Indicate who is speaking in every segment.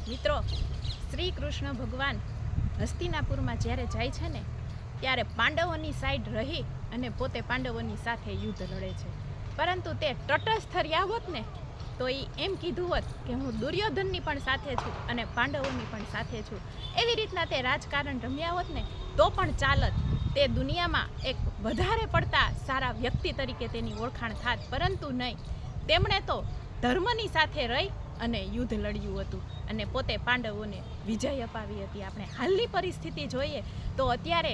Speaker 1: મિત્રો, શ્રી કૃષ્ણ ભગવાન હસ્તિનાપુરમાં જ્યારે જાય છે ને ત્યારે પાંડવોની સાઈડ રહી અને પોતે પાંડવોની સાથે યુદ્ધ લડે છે. પરંતુ તે તટસ્થ રહ્યા હોત ને તો એ એમ કીધું હોત કે હું દુર્યોધનની પણ સાથે છું અને પાંડવોની પણ સાથે છું. એવી રીતના તે રાજકારણ રમ્યા હોત ને તો પણ ચાલત. તે દુનિયામાં એક વધારે પડતા સારા વ્યક્તિ તરીકે તેની ઓળખાણ થાત. પરંતુ નહીં, તેમણે તો ધર્મની સાથે રહી અને યુદ્ધ લડ્યું હતું અને પોતે પાંડવોને વિજય અપાવી હતી. આપણે હાલની પરિસ્થિતિ જોઈએ તો અત્યારે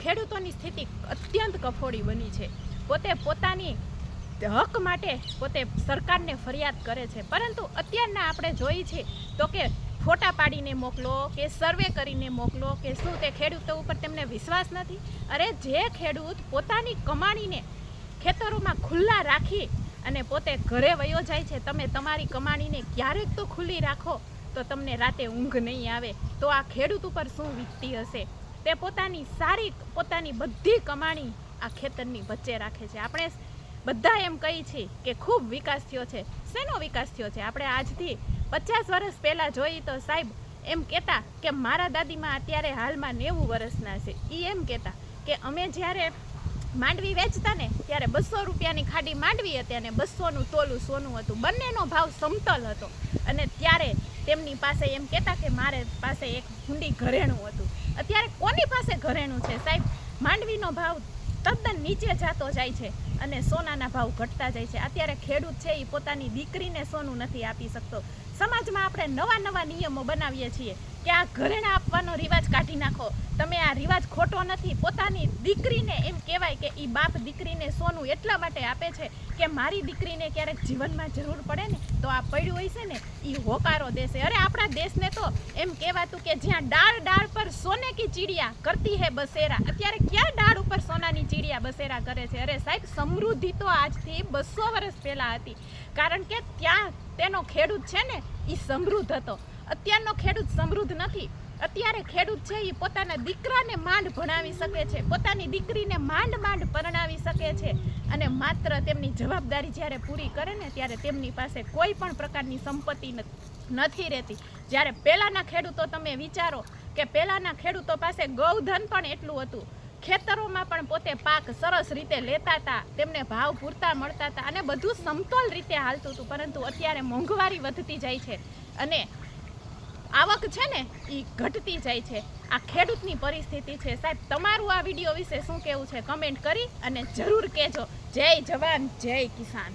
Speaker 1: ખેડૂતોની સ્થિતિ અત્યંત કફોડી બની છે. પોતે પોતાની હક માટે પોતે સરકારને ફરિયાદ કરે છે, પરંતુ અત્યારના આપણે જોઈએ છીએ તો કે ફોટા પાડીને મોકલો કે સર્વે કરીને મોકલો કે શું તે ખેડૂતો ઉપર તેમને વિશ્વાસ નથી? અરે જે ખેડૂત પોતાની કમાણીને ખેતરોમાં ખુલ્લા રાખી અને પોતે ઘરે વયો જાય છે, તમે તમારી કમાણીને ક્યારેક તો ખુલ્લી રાખો તો તમને રાતે ઊંઘ નહીં આવે. તો આ ખેડૂત ઉપર શું વીતતી હશે? તે પોતાની બધી કમાણી આ ખેતરની વચ્ચે રાખે છે. આપણે બધા એમ કહી છીએ કે ખૂબ વિકાસ થયો છે. શેનો વિકાસ થયો છે? આપણે આજથી 50 વર્ષ પહેલાં જોઈએ તો સાહેબ એમ કહેતા કે મારા દાદીમાં અત્યારે હાલમાં 90 વર્ષના છે. એ એમ કહેતા કે અમે જ્યારે માંડવી વેચતા ને ત્યારે 200 રૂપિયાની ખાડી માંડવી હતી અને 200નું તોલું સોનું હતું. બંનેનો ભાવ સમતલ હતો. અને ત્યારે તેમની પાસે એમ કહેતા કે મારે પાસે એક હુંડી ઘરેણું હતું. અત્યારે કોની પાસે ઘરેણું છે સાહેબ? માંડવીનો ભાવ તદ્દન નીચે જતો જાય છે અને સોનાના ભાવ ઘટતા જાય છે. અત્યારે ખેડૂત છે એ પોતાની દીકરીને સોનું નથી આપી શકતો. સમાજમાં આપણે નવા નિયમો બનાવીએ છીએ કે આ ઘરેણા આપવાનો રિવાજ કાઢી નાખો. તમે આ રિવાજ ખોટો નથી. પોતાની દીકરીને એમ કહેવાય કે એ બાપ દીકરીને સોનું એટલા માટે આપે છે કે મારી દીકરીને ક્યારેક જીવનમાં જરૂર પડે ને તો આ પડ્યું હોય છે ને એ હોકારો દેશે. અરે આપણા દેશને તો એમ કહેવાતું કે જ્યાં ડાળ પર સોને કી ચીડિયા કરતી હે બસેરા. અત્યારે ક્યાં ડાળ ઉપર સોનાની ચીડિયા બસેરા કરે છે? અરે સાહેબ, સમૃદ્ધિ તો આજથી 200 વર્ષ પહેલાં હતી, કારણ કે ત્યાં તેનો ખેડૂત છે ને એ સમૃદ્ધ હતો. અત્યારનો ખેડૂત સમૃદ્ધ નથી. અત્યારે ખેડૂત છે એ પોતાના દીકરાને માંડ ભણાવી શકે છે, પોતાની દીકરીને માંડ પરણાવી શકે છે અને માત્ર તેમની જવાબદારી જ્યારે પૂરી કરે ને ત્યારે તેમની પાસે કોઈ પણ પ્રકારની સંપત્તિ નથી રહેતી. જ્યારે પહેલાંના ખેડૂતો તમે વિચારો કે પહેલાંના ખેડૂતો પાસે ગૌધન પણ એટલું હતું, ખેતરોમાં પણ પોતે પાક સરસ રીતે લેતા હતા, તેમને ભાવ પૂરતા મળતા હતા અને બધું સમતોલ રીતે હાલતું હતું. પરંતુ અત્યારે મોંઘવારી વધતી જાય છે અને આવક છે ને એ ઘટતી જાય છે. આ ખેડૂતની પરિસ્થિતિ છે. સાહેબ, તમારું આ વિડીયો વિશે શું કહેવું છે? કમેન્ટ કરી અને જરૂર કહેજો. જય જવાન, જય કિસાન.